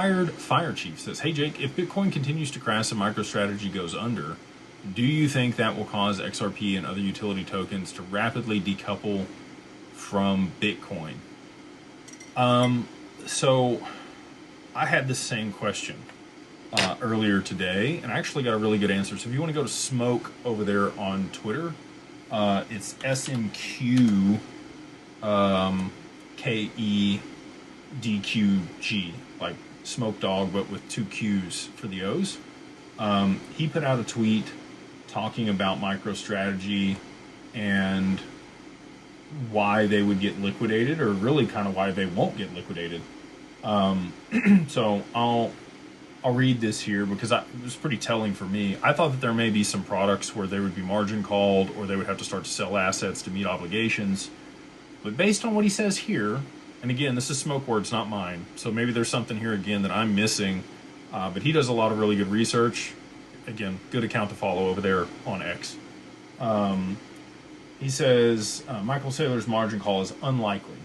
Fire Chief says, hey Jake, if Bitcoin continues to crash and MicroStrategy goes under, do you think that will cause XRP and other utility tokens to rapidly decouple from Bitcoin? So I had the same question earlier today, and I actually got a really good answer. So if you want to go to Smoke over there on Twitter, it's SMQ KEDQG, like Smoke Dog, but with 2 Q's for the O's. He put out a tweet talking about MicroStrategy and why they would get liquidated, or really kind of why they won't get liquidated. So I'll read this here because it was pretty telling for me. I thought that there may be some products where they would be margin called, or they would have to start to sell assets to meet obligations. But based on what he says here, and again, this is Smoke words, not mine, so maybe there's something here again that I'm missing, but he does a lot of really good research. Again, good account to follow over there on X. He says, Michael Saylor's margin call is unlikely.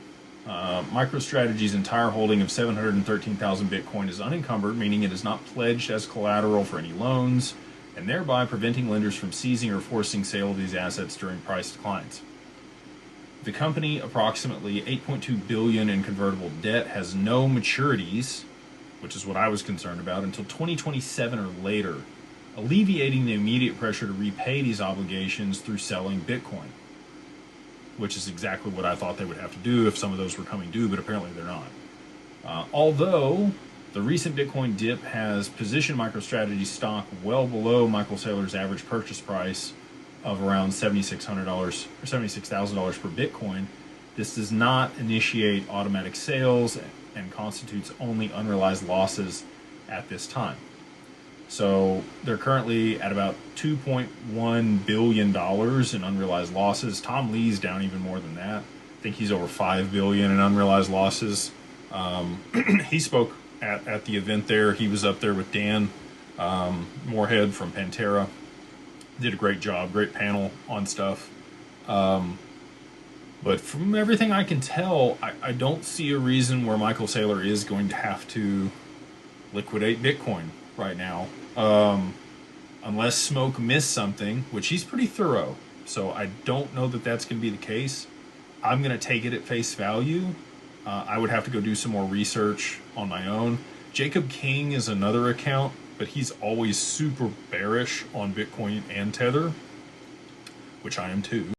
MicroStrategy's entire holding of 713,000 Bitcoin is unencumbered, meaning it is not pledged as collateral for any loans, and thereby preventing lenders from seizing or forcing sale of these assets during price declines. The company, approximately $8.2 billion in convertible debt, has no maturities, which is what I was concerned about, until 2027 or later, alleviating the immediate pressure to repay these obligations through selling Bitcoin, which is exactly what I thought they would have to do if some of those were coming due, but apparently they're not. Although the recent Bitcoin dip has positioned MicroStrategy stock well below Michael Saylor's average purchase price of around $7,600 or $76,000 per Bitcoin, this does not initiate automatic sales and constitutes only unrealized losses at this time. So they're currently at about $2.1 billion in unrealized losses. Tom Lee's down even more than that. I think he's over $5 billion in unrealized losses. He spoke at the event there. He was up there with Dan Moorhead from Pantera. Did a great job, great panel on stuff. But from everything I can tell, I don't see a reason where Michael Saylor is going to have to liquidate Bitcoin right now, unless Smoke missed something, which he's pretty thorough. So I don't know that that's going to be the case. I'm going to take it at face value. I would have to go do some more research on my own. Jacob King is another account, but he's always super bearish on Bitcoin and Tether, which I am too.